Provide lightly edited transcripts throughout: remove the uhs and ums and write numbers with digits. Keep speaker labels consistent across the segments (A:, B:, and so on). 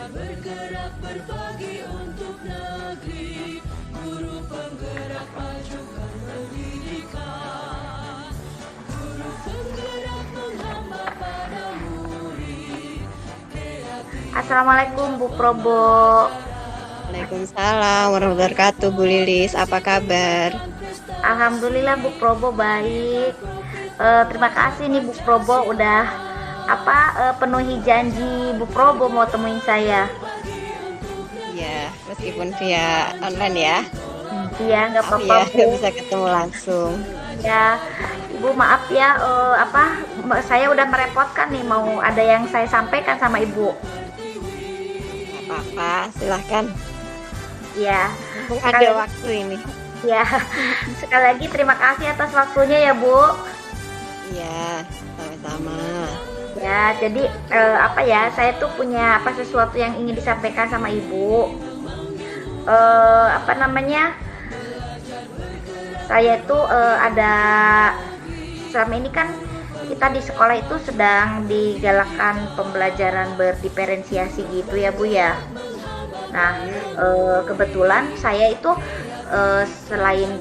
A: Bergerak berbagi untuk negeri, guru penggerak majukan pendidikan, guru penggerak menghamba pada murid.
B: Assalamualaikum Bu Probo.
C: Waalaikumsalam warahmatullahi wabarakatuh. Bu Lilis, apa kabar?
B: Alhamdulillah Bu Probo baik. Terima kasih nih Bu Probo udah penuhi janji Bu Probo mau temuin saya.
C: Ya, meskipun via online ya.
B: Iya, nggak apa-apa
C: Ya,
B: Bu.
C: nggak bisa ketemu langsung.
B: Ya, Ibu maaf ya, saya udah merepotkan nih, mau ada yang saya sampaikan sama Ibu.
C: Nggak apa-apa, silahkan.
B: Ya,
C: Mumpung
B: sekali
C: ada
B: lagi,
C: waktu ini.
B: ya, sekali lagi terima kasih atas waktunya ya Bu.
C: Ya, sama-sama.
B: Ya, jadi saya tuh punya sesuatu yang ingin disampaikan sama Ibu. Saya tuh ada selama ini kan kita di sekolah itu sedang digalakkan pembelajaran berdiferensiasi gitu ya Bu ya. Nah, kebetulan saya itu selain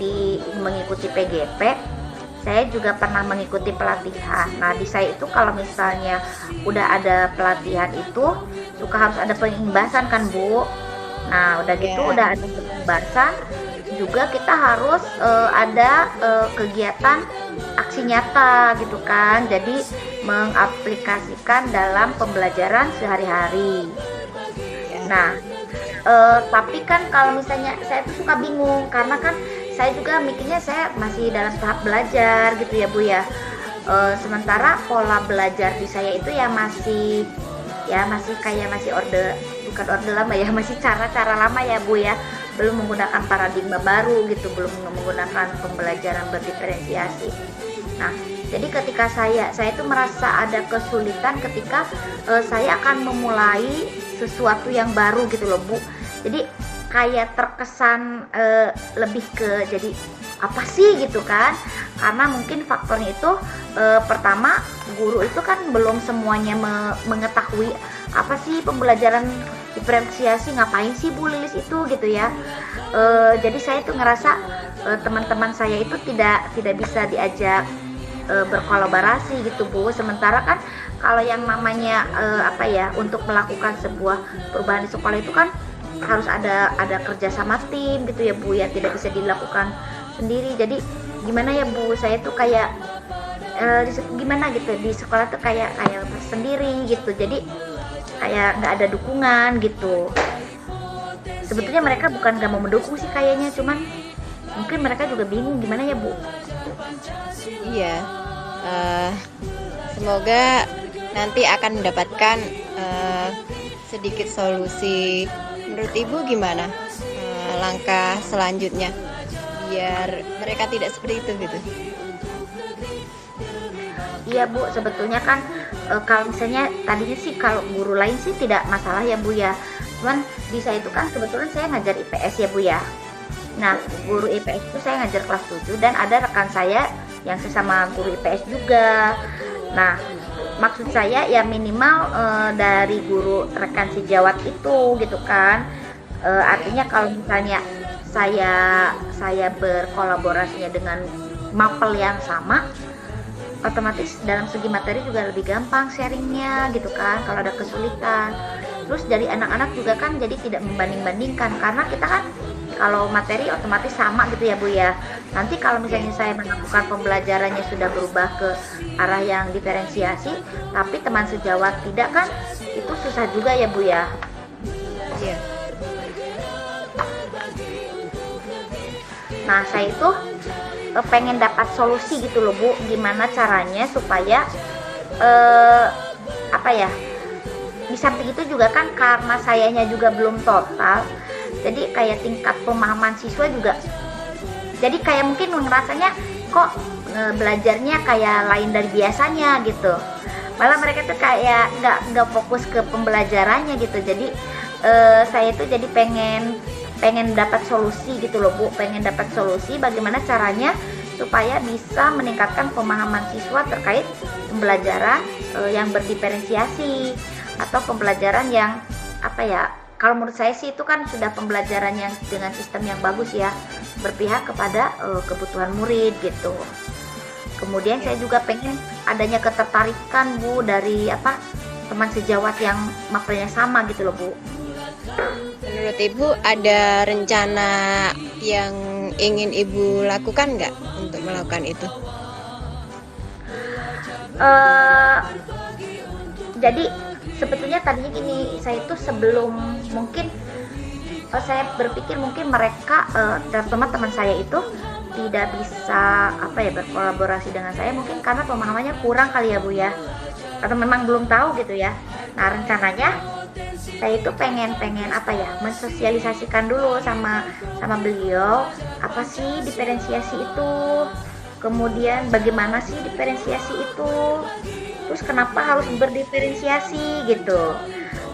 B: mengikuti PGP, saya juga pernah mengikuti pelatihan. Nah, di saya itu kalau misalnya udah ada pelatihan itu suka harus ada pengimbasan kan Bu. Nah, udah gitu udah ada pengimbasan juga kita harus ada kegiatan aksi nyata gitu kan. Jadi mengaplikasikan dalam pembelajaran sehari-hari. Nah, tapi kan kalau misalnya saya tuh suka bingung karena kan saya juga mikirnya saya masih dalam tahap belajar gitu ya Bu ya. Sementara pola belajar di saya itu masih bukan orde lama ya, masih cara-cara lama ya Bu ya. Belum menggunakan paradigma baru gitu, belum menggunakan pembelajaran berdiferensiasi. Nah, jadi ketika saya itu merasa ada kesulitan ketika saya akan memulai sesuatu yang baru gitu loh Bu. Jadi kayak terkesan lebih ke jadi apa sih gitu kan, karena mungkin faktornya itu pertama guru itu kan belum semuanya mengetahui apa sih pembelajaran diferensiasi, ngapain sih Bu Lilis itu gitu ya. Jadi saya tuh ngerasa teman-teman saya itu tidak bisa diajak berkolaborasi gitu Bu. Sementara kan kalau yang namanya untuk melakukan sebuah perubahan di sekolah itu kan harus ada kerja sama tim gitu ya Bu ya, tidak bisa dilakukan sendiri. Jadi gimana ya Bu, saya tuh kayak gimana gitu di sekolah tuh kayak sendiri gitu, jadi kayak nggak ada dukungan gitu. Sebetulnya mereka bukan nggak mau mendukung sih kayaknya, cuman mungkin mereka juga bingung gimana ya Bu.
C: Iya, semoga nanti akan mendapatkan sedikit solusi. Menurut Ibu gimana langkah selanjutnya biar mereka tidak seperti itu gitu?
B: Iya Bu, sebetulnya kan kalau misalnya tadinya sih kalau guru lain sih tidak masalah ya Bu ya. Cuman di saya itu kan kebetulan saya ngajar IPS ya Bu ya. Nah, guru IPS itu saya ngajar kelas 7 dan ada rekan saya yang sesama guru IPS juga. Nah, maksud saya ya minimal dari guru rekan sejawat itu gitu kan. Artinya kalau misalnya saya berkolaborasinya dengan mapel yang sama, otomatis dalam segi materi juga lebih gampang sharingnya gitu kan kalau ada kesulitan. Terus dari anak-anak juga kan jadi tidak membanding-bandingkan, karena kita kan kalau materi otomatis sama gitu ya Bu ya. Nanti kalau misalnya saya melakukan pembelajarannya sudah berubah ke arah yang diferensiasi, tapi teman sejawat tidak, kan itu susah juga ya Bu ya.
C: Iya.
B: Nah, saya itu pengen dapat solusi gitu loh Bu, gimana caranya supaya di samping itu juga kan karena sayanya juga belum total, jadi kayak tingkat pemahaman siswa juga jadi kayak mungkin ngerasanya kok belajarnya kayak lain dari biasanya gitu, malah mereka tuh kayak nggak fokus ke pembelajarannya gitu. Jadi saya tuh jadi pengen pengen dapat solusi gitu loh Bu, pengen dapat solusi bagaimana caranya supaya bisa meningkatkan pemahaman siswa terkait pembelajaran yang berdiferensiasi atau pembelajaran yang apa ya, kalau menurut saya sih itu kan sudah pembelajaran yang dengan sistem yang bagus ya, berpihak kepada kebutuhan murid gitu. Kemudian saya juga pengen adanya ketertarikan Bu dari apa teman sejawat yang materinya sama gitu loh Bu.
C: Menurut Ibu ada rencana yang ingin Ibu lakukan nggak untuk melakukan itu?
B: Jadi sebetulnya tadinya gini, saya itu sebelum mungkin saya berpikir mungkin mereka teman-teman saya itu tidak bisa apa ya berkolaborasi dengan saya, mungkin karena pemahamannya kurang kali ya Bu ya, atau memang belum tahu gitu ya. Nah rencananya saya itu pengen apa ya, mensosialisasikan dulu sama beliau apa sih diferensiasi itu, kemudian bagaimana sih diferensiasi itu, terus kenapa harus berdiferensiasi gitu.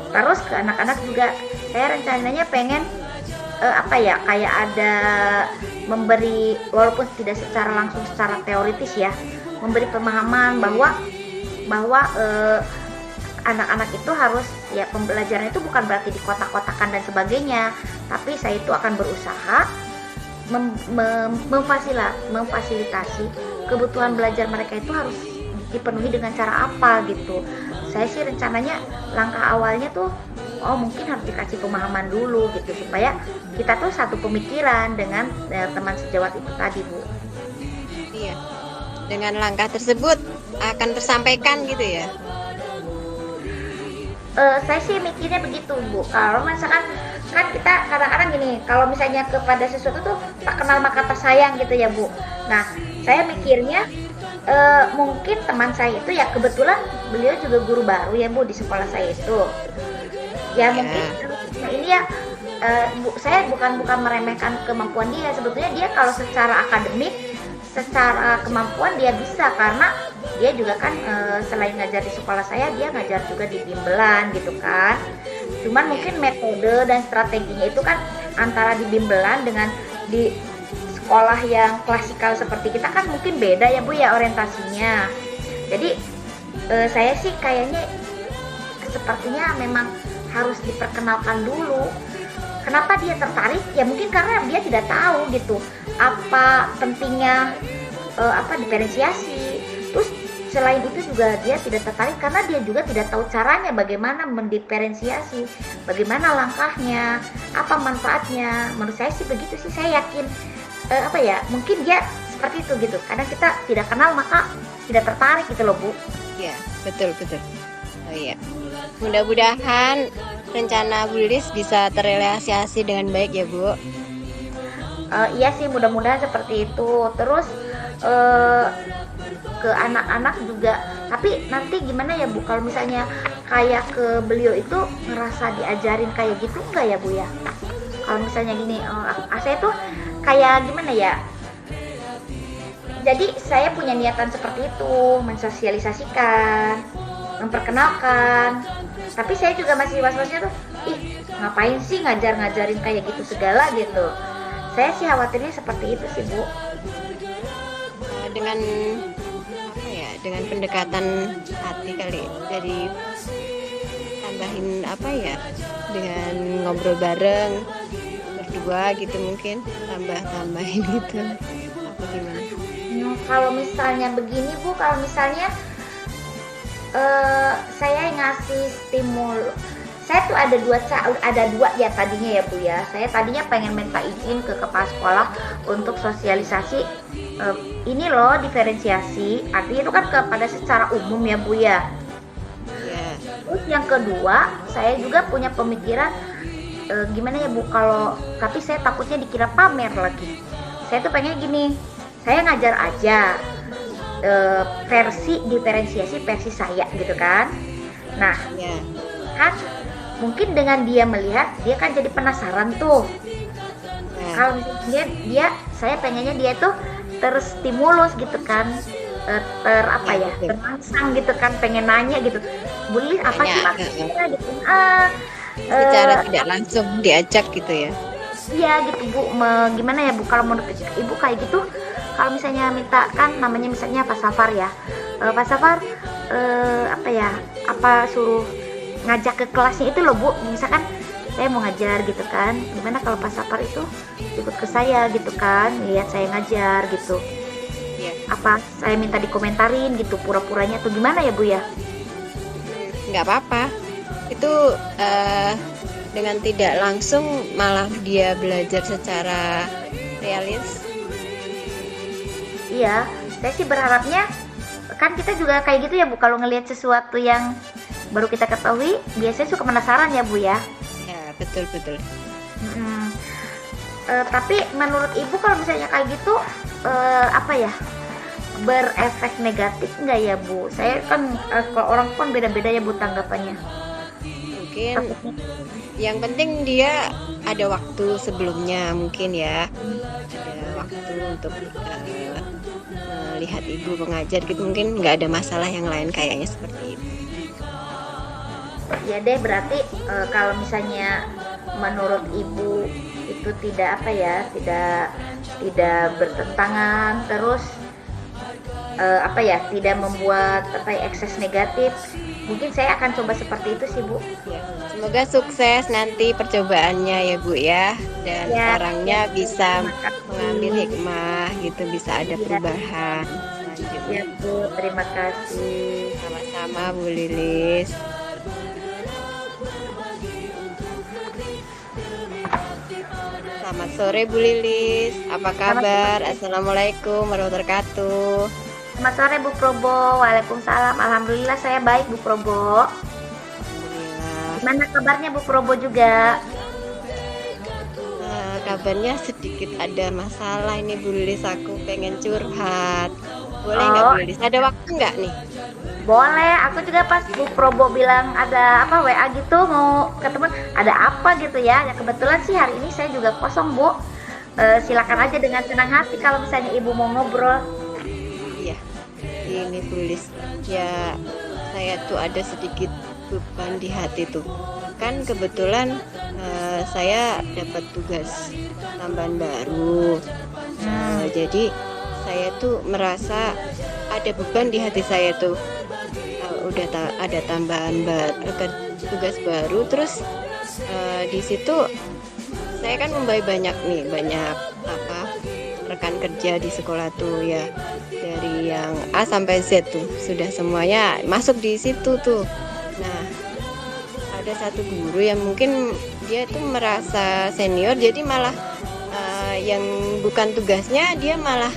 B: Terus ke anak-anak juga saya rencananya pengen apa ya, kayak ada memberi, walaupun tidak secara langsung secara teoritis ya, memberi pemahaman bahwa anak-anak itu harus ya, pembelajaran itu bukan berarti dikotak-kotakan dan sebagainya, tapi saya itu akan berusaha memfasilitasi kebutuhan belajar mereka itu harus dipenuhi dengan cara apa gitu. Saya sih rencananya langkah awalnya tuh mungkin harus dikasih pemahaman dulu gitu, supaya kita tuh satu pemikiran dengan teman sejawat itu tadi Bu.
C: Iya. Dengan langkah tersebut akan tersampaikan gitu ya.
B: Saya sih mikirnya begitu Bu. Kalau misalkan kan kita kadang-kadang gini, kalau misalnya kepada sesuatu tuh tak kenal maka tak sayang gitu ya Bu. Nah saya mikirnya mungkin teman saya itu ya, kebetulan beliau juga guru baru ya Bu di sekolah saya itu. Ya mungkin ini ya Bu, saya bukan meremehkan kemampuan dia. Sebetulnya dia kalau secara akademik, secara kemampuan dia bisa, karena dia juga kan selain ngajar di sekolah saya, dia ngajar juga di bimbel gitu kan. Cuman mungkin metode dan strateginya itu kan antara di bimbel dengan di sekolah yang klasikal seperti kita kan mungkin beda ya Bu ya orientasinya. Jadi saya sih kayaknya sepertinya memang harus diperkenalkan dulu. Kenapa dia tertarik? Ya mungkin karena dia tidak tahu gitu apa pentingnya apa diferensiasi. Terus selain itu juga dia tidak tertarik karena dia juga tidak tahu caranya bagaimana mendiferensiasi, bagaimana langkahnya, apa manfaatnya. Menurut saya sih begitu sih, saya yakin apa ya, mungkin dia seperti itu gitu. Kadang kita tidak kenal maka tidak tertarik gitu loh Bu.
C: Iya, betul. Oh iya. Mudah-mudahan rencana Bu Lilis bisa terrealisasi dengan baik ya Bu.
B: Iya sih, mudah-mudahan seperti itu. Terus ke anak-anak juga. Tapi nanti gimana ya Bu, kalau misalnya kayak ke beliau itu ngerasa diajarin kayak gitu enggak ya Bu ya? Kalau misalnya gini, saya tuh kayak gimana ya? Jadi saya punya niatan seperti itu, mensosialisasikan, memperkenalkan. Tapi saya juga masih was-wasnya tuh, ngapain sih ngajarin kayak gitu segala gitu. Saya sih khawatirnya seperti itu sih Bu.
C: Dengan apa ya, dengan pendekatan hati kali, jadi tambahin apa ya, dengan ngobrol bareng berdua gitu, mungkin tambahin gitu, apa gimana?
B: Kalau misalnya begini Bu, kalau misalnya saya ngasih stimulus, saya tuh ada dua ya tadinya ya Bu ya. Saya tadinya pengen minta izin ke kepala sekolah untuk sosialisasi ini loh diferensiasi, artinya itu kan kepada secara umum ya Bu ya. Terus yang kedua, saya juga punya pemikiran gimana ya Bu, kalau tapi saya takutnya dikira pamer lagi. Saya tuh pengen gini, saya ngajar aja versi diferensiasi versi saya gitu kan. Nah kan mungkin dengan dia melihat, dia kan jadi penasaran tuh. Kalau misalnya dia saya pengennya dia tuh terstimulus gitu kan, terangsang gitu kan, pengen nanya gitu, Bu Lilis apa sih maksudnya gitu.
C: Secara tidak langsung diajak gitu ya.
B: Iya gitu Bu. Gimana ya Bu, kalau menurut Ibu kayak gitu, kalau misalnya minta, kan namanya misalnya Pak Safar ya, Pak Safar apa ya, apa suruh ngajak ke kelasnya itu loh Bu, misalkan saya mau ngajar gitu kan, gimana kalau Pak Safar itu ikut ke saya gitu kan, lihat saya ngajar gitu,
C: Ya,
B: apa saya minta dikomentarin gitu pura-puranya atau gimana ya Bu ya?
C: nggak apa-apa. Itu dengan tidak langsung malah dia belajar secara realis.
B: Iya, saya sih berharapnya, kan kita juga kayak gitu ya Bu, kalau ngelihat sesuatu yang baru kita ketahui biasanya suka penasaran ya Bu ya.
C: Ya, betul betul.
B: Mm-mm. Tapi menurut Ibu kalau misalnya kayak gitu, apa ya, berefek negatif nggak ya Bu? Saya kan kalau orang kan beda-beda ya Bu tanggapannya.
C: Mungkin
B: Takutnya.
C: yang penting dia ada waktu sebelumnya, mungkin ya ada waktu untuk melihat ibu mengajar gitu, mungkin nggak ada masalah yang lain kayaknya seperti itu.
B: Ya deh, berarti kalau misalnya menurut Ibu itu tidak apa ya, tidak bertentangan, terus apa ya, tidak membuat apa ya, ekses negatif, mungkin saya akan coba seperti itu sih Bu.
C: Ya, semoga sukses nanti percobaannya ya Bu ya, dan
B: Ya,
C: orangnya bisa
B: terima kasih.
C: mengambil hikmah gitu, bisa ada
B: Ya,
C: perubahan
B: ya
C: selanjutnya.
B: Bu, terima kasih.
C: Sama-sama Bu Lilis. Selamat sore Bu Lilis, apa
B: Selamat
C: kabar?
B: sore.
C: Assalamualaikum warahmatullahi wabarakatuh.
B: Selamat sore Bu Probo. Waalaikumsalam. Alhamdulillah saya baik Bu Probo.
C: Alhamdulillah.
B: Gimana kabarnya Bu Probo juga?
C: Kabarnya sedikit ada masalah ini Bu Lilis, aku pengen curhat. Boleh nggak Bu
B: Oh,
C: Lilis? Ada waktu nggak nih?
B: boleh. Aku juga pas Bu Probo bilang ada apa WA gitu mau ketemu, ada apa gitu ya. Ya kebetulan sih hari ini saya juga kosong Bu. Silakan aja dengan senang hati kalau misalnya Ibu mau ngobrol.
C: Iya, ini Bu Lilis. Ya, saya tuh ada sedikit beban di hati tuh. Kan kebetulan saya dapat tugas tambahan baru. Jadi saya tuh merasa ada beban di hati saya tuh. Ada tambahan tugas baru, terus di situ saya kan membawa banyak apa rekan kerja di sekolah tuh ya, dari yang A sampai Z tuh sudah semuanya masuk di situ tuh. Nah, ada satu guru yang mungkin dia tuh merasa senior, jadi malah yang bukan tugasnya dia malah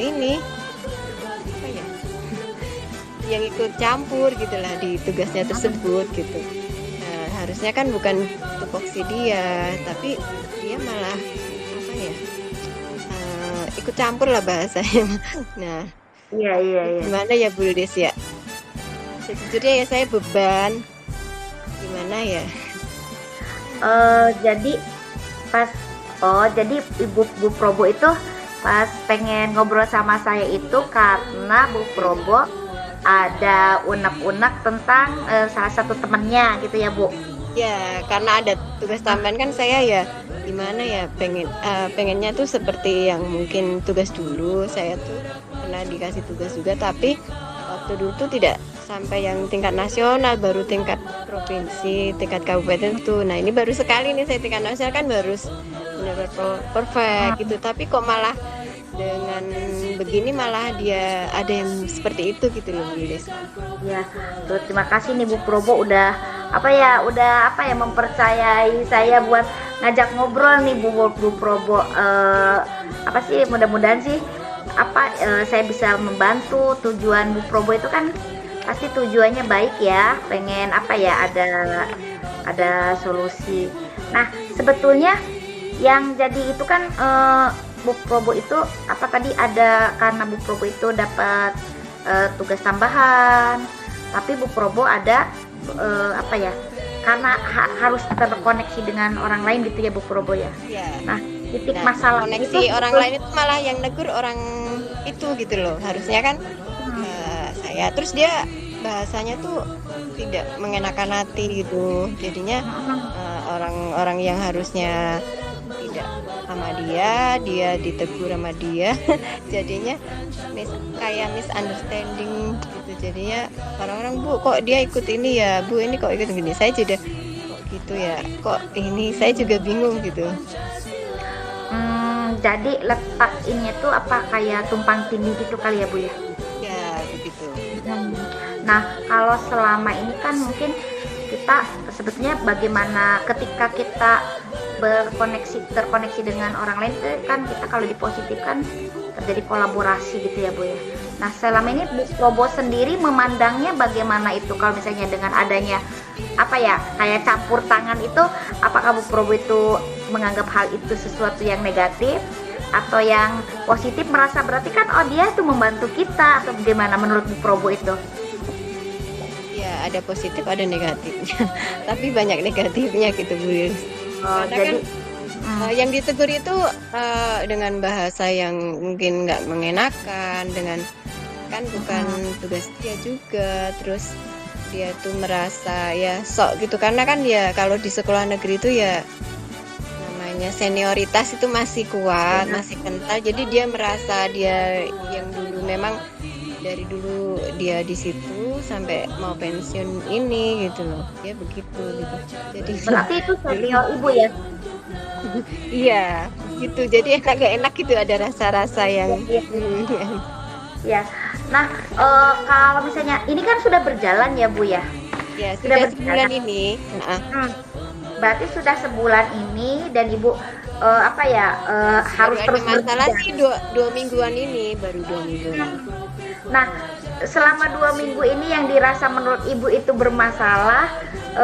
C: ini apa ya, yang ikut campur gitulah di tugasnya tersebut gitu. Nah, harusnya kan bukan tupoksi dia, tapi dia malah apa ya, ikut campur lah bahasanya. Nah,
B: Iya, iya, iya.
C: gimana ya Bu Lilis ya? Sejujurnya ya saya beban. Gimana ya?
B: Jadi pas jadi Ibu Bu Probo itu pas pengen ngobrol sama saya itu karena Bu Probo ada unek-unek tentang salah satu temennya gitu ya Bu.
C: Ya, karena ada tugas tambahan kan saya ya gimana ya, pengennya tuh seperti yang mungkin tugas dulu. Saya tuh pernah dikasih tugas juga, tapi waktu dulu tuh tidak sampai yang tingkat nasional, baru tingkat provinsi, tingkat kabupaten tuh. Nah, ini baru sekali nih saya tingkat nasional, kan baru benar-benar perfect gitu. Tapi kok malah dengan begini malah dia ada yang seperti itu gitu loh Bu Lilis.
B: Ya, tuh terima kasih nih Bu Probo udah apa ya mempercayai saya buat ngajak ngobrol nih Bu Probo. Apa sih, mudah-mudahan sih saya bisa membantu. Tujuan Bu Probo itu kan pasti tujuannya baik ya, pengen apa ya, ada solusi. Nah, sebetulnya yang jadi itu kan Bu Probo itu apa tadi, ada karena Bu Probo itu dapat tugas tambahan, tapi Bu Probo ada apa ya, karena harus terkoneksi dengan orang lain gitu ya Bu Probo ya.
C: Ya.
B: Nah, titik
C: Nah,
B: masalah
C: koneksi
B: itu
C: orang lain itu malah yang negur orang itu gitu loh. Harusnya kan saya, terus dia bahasanya tuh tidak mengenakan hati gitu. Jadinya orang-orang yang harusnya sama dia ditegur sama dia. Jadinya kayak misunderstanding gitu. Jadinya orang-orang, Bu kok dia ikut ini ya, Bu ini kok ikut gini. Saya juga kok gitu ya, kok ini saya juga bingung gitu.
B: Jadi letak ini tuh apa kayak tumpang tindih gitu kali ya Bu ya?
C: Ya begitu.
B: Nah, kalau selama ini kan mungkin kita sebetulnya bagaimana ketika kita terkoneksi dengan orang lain itu kan kita kalau dipositifkan terjadi kolaborasi gitu ya Bu ya. Nah, selama ini Bu Probo sendiri memandangnya bagaimana itu kalau misalnya dengan adanya apa ya kayak campur tangan itu, apakah Bu Probo itu menganggap hal itu sesuatu yang negatif atau yang positif, merasa berarti kan oh dia tuh membantu kita, atau bagaimana menurut Bu Probo itu?
C: Ya ada positif ada negatifnya. Tapi banyak negatifnya gitu Bu Lilis.
B: Oh,
C: Karena
B: jadi
C: kan yang ditegur itu dengan bahasa yang mungkin nggak mengenakan, dengan kan bukan tugas dia juga, terus dia tuh merasa ya sok gitu, karena kan ya kalau di sekolah negeri itu ya namanya senioritas itu masih kuat, masih kental, jadi dia merasa dia yang dulu memang dari dulu dia di situ sampai mau pensiun ini gitu loh, dia begitu gitu. Jadi
B: berarti itu senior Ibu ya?
C: iya gitu, jadi enak gitu, ada rasa-rasa yang
B: Ya. Nah, kalau misalnya ini kan sudah berjalan ya Bu ya?
C: ya
B: Sudah
C: sudah sebulan ini.
B: Berarti sudah sebulan ini dan Ibu apa ya harus
C: Baru
B: terus
C: ada masalah
B: bekerja.
C: sih dua mingguan ini, baru 2 mingguan.
B: Nah, selama 2 minggu ini yang dirasa menurut Ibu itu bermasalah,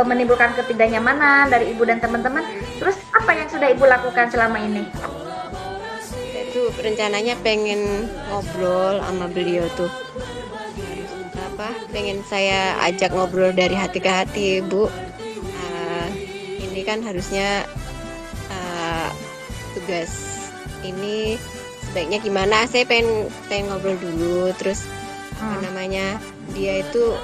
B: menimbulkan ketidaknyamanan dari Ibu dan teman-teman, terus apa yang sudah Ibu lakukan selama ini?
C: Itu rencananya pengen ngobrol sama beliau tuh, pengen saya ajak ngobrol dari hati ke hati, Bu. Ini kan harusnya tugas ini sebaiknya gimana, saya pengen ngobrol dulu, terus apa namanya dia itu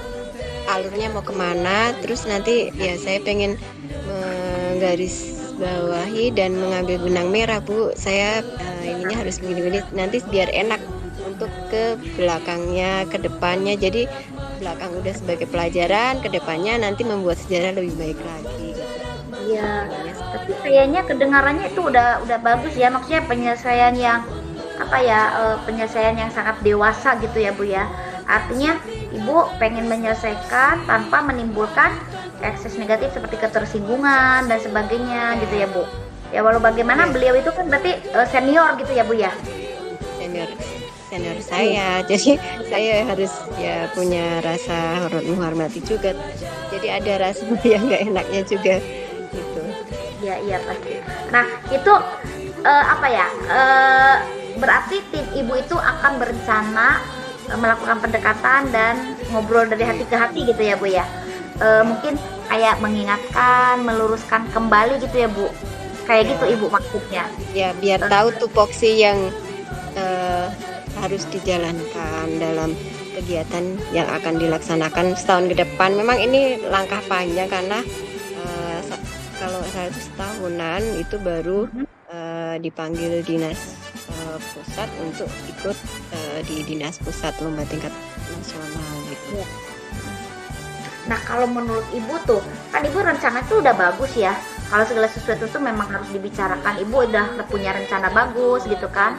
C: alurnya mau kemana, terus nanti ya saya pengen menggaris bawahi dan mengambil benang merah, Bu, saya ininya harus begini-begini, nanti biar enak untuk ke belakangnya, ke depannya. Jadi belakang udah sebagai pelajaran, ke depannya nanti membuat sejarah lebih baik lagi gitu.
B: Iya, tapi kayaknya kedengarannya itu udah bagus ya, maksudnya penyelesaian yang apa ya, penyelesaian yang sangat dewasa gitu ya Bu ya. Artinya Ibu pengen menyelesaikan tanpa menimbulkan ekses negatif seperti ketersinggungan dan sebagainya gitu ya Bu. Ya walau bagaimana beliau itu kan berarti senior gitu ya Bu ya.
C: Senior saya, jadi saya harus ya punya rasa menghormati juga. Jadi ada rasa yang nggak enaknya juga gitu.
B: Iya pasti. Nah itu apa ya? Berarti tim Ibu itu akan berencana melakukan pendekatan dan ngobrol dari hati ke hati gitu ya Bu ya. Mungkin kayak mengingatkan, meluruskan kembali gitu ya Bu. Kayak gitu Ibu maksudnya.
C: Ya biar tahu tupoksi yang harus dijalankan dalam kegiatan yang akan dilaksanakan setahun ke depan. Memang ini langkah panjang karena kalau saya itu setahunan itu baru dipanggil dinas pusat untuk ikut di dinas pusat lomba tingkat nasional gitu.
B: Nah kalau menurut Ibu tuh, kan Ibu rencana itu udah bagus ya. Kalau segala sesuatu tuh memang harus dibicarakan. Ibu udah punya rencana bagus gitu kan.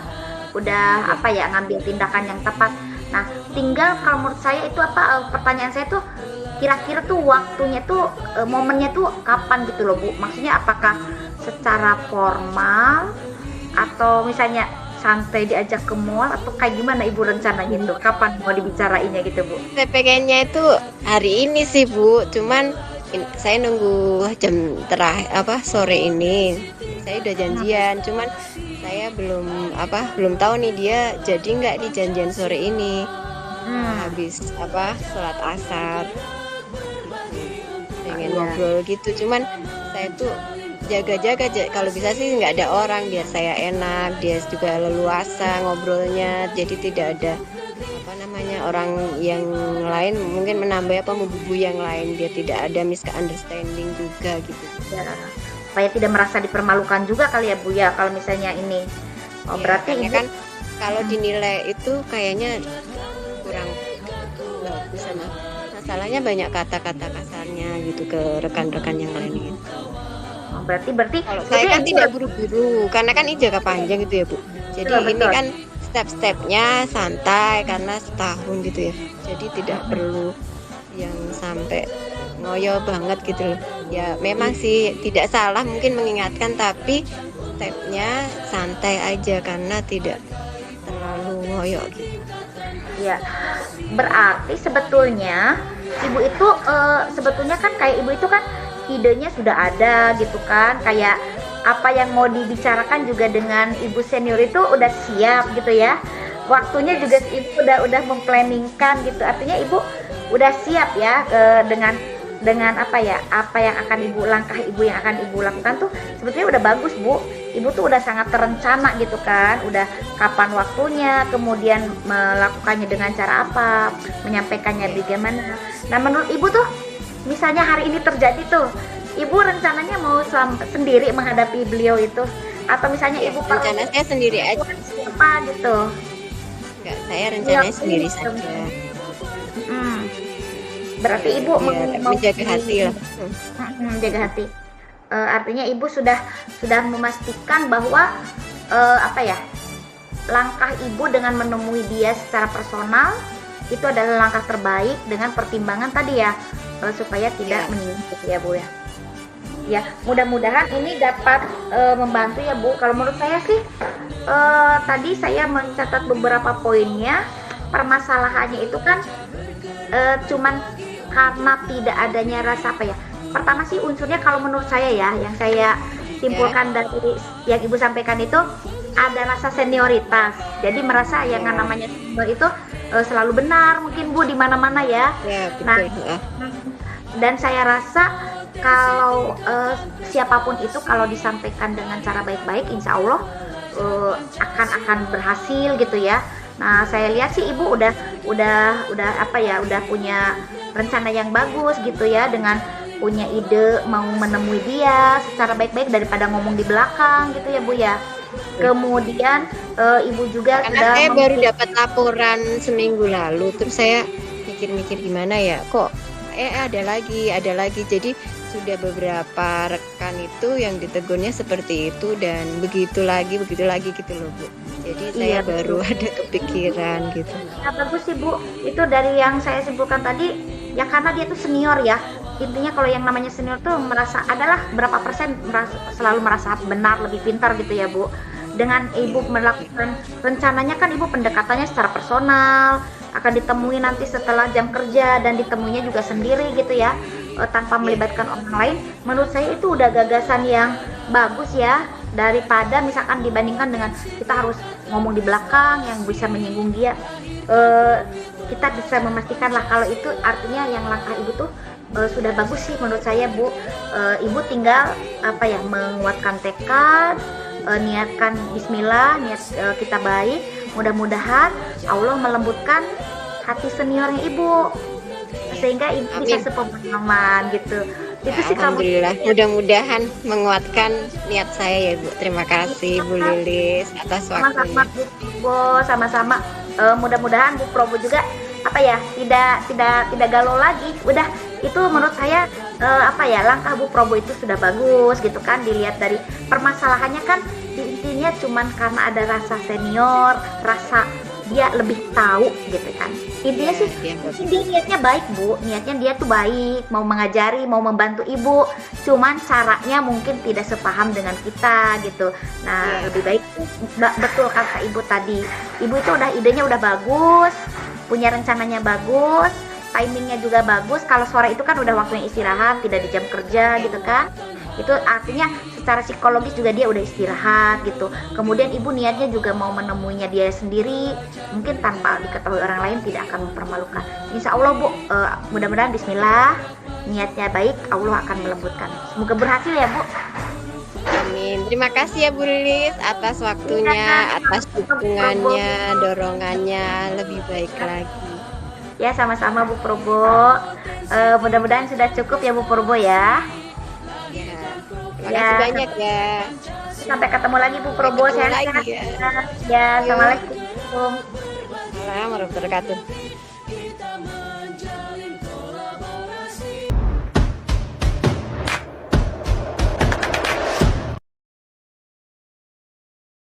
B: Udah apa ya, ngambil tindakan yang tepat. Nah tinggal kalau menurut saya itu apa, pertanyaan saya tuh kira-kira tuh waktunya tuh momennya tuh kapan gitu loh Bu. Maksudnya apakah secara formal atau misalnya santai diajak ke mall atau kayak gimana Ibu rencananya tuh, kapan mau dibicarainnya gitu Bu?
C: Saya pengennya itu hari ini sih Bu, cuman saya nunggu jam sore ini. Saya udah janjian, cuman saya belum tahu nih dia jadi nggak di janjian sore ini. Habis sholat asar pengen ngobrol gitu, cuman saya tuh jaga-jaga kalau bisa sih nggak ada orang biar saya enak, dia juga leluasa ngobrolnya, jadi tidak ada orang yang lain mungkin menambah membubu yang lain, dia tidak ada misunderstanding juga gitu
B: Ya. supaya tidak merasa dipermalukan juga kali ya Bu ya kalau misalnya ini. Oh,
C: Ya,
B: berarti
C: karena
B: Ibu
C: kan kalau dinilai itu kayaknya kurang bagus sama masalahnya banyak kata-kata kasarnya gitu ke rekan-rekan yang lain gitu.
B: berarti
C: Kalau saya
B: sebetulnya
C: kan
B: Ibu
C: tidak buru-buru karena kan ini jangka panjang gitu ya Bu. Jadi
B: betul,
C: ini
B: betul.
C: kan step-stepnya santai karena setahun gitu ya. Jadi tidak perlu yang sampai ngoyo banget gitu loh. Ya memang sih tidak salah mungkin mengingatkan tapi stepnya santai aja karena tidak terlalu ngoyo gitu.
B: Ya, berarti sebetulnya ibu itu sebetulnya kan kayak ibu itu kan idenya sudah ada gitu kan, kayak apa yang mau dibicarakan juga dengan ibu senior itu udah siap gitu ya. Waktunya juga ibu udah memplanningkan gitu. Artinya ibu udah siap ya dengan apa ya, apa yang akan langkah ibu yang akan ibu lakukan tuh sebetulnya udah bagus Bu. Ibu tuh udah sangat terencana gitu kan, udah kapan waktunya, kemudian melakukannya dengan cara apa, menyampaikannya bagaimana. Nah menurut ibu tuh, misalnya hari ini terjadi tuh, ibu rencananya mau sendiri menghadapi beliau itu, atau misalnya
C: Ya,
B: ibu
C: rencana saya sendiri aja.
B: siapa gitu?
C: Enggak, saya rencananya sendiri saja.
B: Hmm. Berarti ibu
C: Biar menjaga hati lah.
B: menjaga hati. Artinya ibu sudah memastikan bahwa apa ya, langkah ibu dengan menemui dia secara personal itu adalah langkah terbaik dengan pertimbangan tadi ya, supaya tidak
C: Ya.
B: menyinggung ya Bu ya. Ya, mudah-mudahan ini dapat membantu ya Bu. Kalau menurut saya sih tadi saya mencatat beberapa poinnya. Permasalahannya itu kan cuman karena tidak adanya rasa apa ya. Pertama sih unsurnya kalau menurut saya ya, yang saya simpulkan dari yang Ibu sampaikan itu ada rasa senioritas. Jadi merasa yang namanya senior itu selalu benar mungkin Bu di mana-mana ya.
C: Ya,
B: Nah,
C: betul.
B: dan saya rasa kalau siapapun itu kalau disampaikan dengan cara baik-baik, insya Allah akan berhasil gitu ya. Nah, saya lihat sih ibu udah apa ya, udah punya rencana yang bagus gitu ya, dengan punya ide mau menemui dia secara baik-baik daripada ngomong di belakang gitu ya Bu ya. Kemudian ibu juga
C: Karena
B: sudah
C: saya baru dapat laporan seminggu lalu, terus saya mikir-mikir gimana ya, kok ada lagi. Jadi sudah beberapa rekan itu yang ditegurnya seperti itu dan begitu lagi gitu loh Bu. Jadi saya
B: Iya,
C: baru
B: betul.
C: ada kepikiran gitu.
B: Nah, bagus sih Bu, itu dari yang saya simpulkan tadi ya, karena dia tuh senior ya. Intinya kalau yang namanya senior tuh merasa adalah berapa persen selalu merasa benar, lebih pintar gitu ya Bu. Dengan ibu melakukan rencananya kan ibu pendekatannya secara personal, akan ditemui nanti setelah jam kerja dan ditemuinya juga sendiri gitu ya, tanpa melibatkan orang lain. Menurut saya itu udah gagasan yang bagus ya, daripada misalkan dibandingkan dengan kita harus ngomong di belakang yang bisa menyinggung dia. Kita bisa memastikan lah kalau itu artinya yang langkah ibu tuh sudah bagus sih menurut saya Bu. Ibu tinggal apa ya, menguatkan tekad, niatkan bismillah, niat kita baik, mudah-mudahan Allah melembutkan hati seniornya ibu sehingga ibu
C: Amin.
B: bisa sepemahaman gitu.
C: Ya,
B: Itu sih kalau
C: alhamdulillah, mudah-mudahan menguatkan niat saya ya Bu. Terima kasih Bu Lilis atas
B: sama-sama
C: waktunya.
B: Bu Probo, sama-sama. Mudah-mudahan Bu Probo juga apa ya, tidak galau lagi. Udah, itu menurut saya apa ya, langkah Bu Probo itu sudah bagus gitu kan, dilihat dari permasalahannya kan intinya cuman karena ada rasa senior, rasa dia lebih tahu gitu kan. Intinya sih
C: Ya,
B: mungkin dia niatnya baik Bu, niatnya dia tuh baik, mau mengajari, mau membantu ibu, cuman caranya mungkin tidak sepaham dengan kita gitu. Nah, lebih baik betul kata ibu tadi, ibu itu udah idenya udah bagus, punya rencananya bagus, timingnya juga bagus. Kalau sore itu kan udah waktunya istirahat, tidak di jam kerja gitu kan. Itu artinya secara psikologis juga dia udah istirahat gitu. Kemudian ibu niatnya juga mau menemuinya dia sendiri, mungkin tanpa diketahui orang lain, tidak akan mempermalukan. Insya Allah Bu, mudah-mudahan bismillah, niatnya baik, Allah akan melembutkan. Semoga berhasil ya Bu.
C: Amin. Terima kasih ya Bu Lilis atas waktunya, atas dukungannya, dorongannya lebih baik lagi.
B: Ya, sama-sama Bu Probo. Mudah-mudahan sudah cukup ya Bu Probo ya.
C: Ya, Makasih banyak ya.
B: Sampai ketemu lagi Bu Probo,
C: Ketemu
B: sehat-sehat
C: lagi ya.
B: ya. Ya, assalamualaikum.
C: Assalamualaikum warahmatullahi wabarakatuh.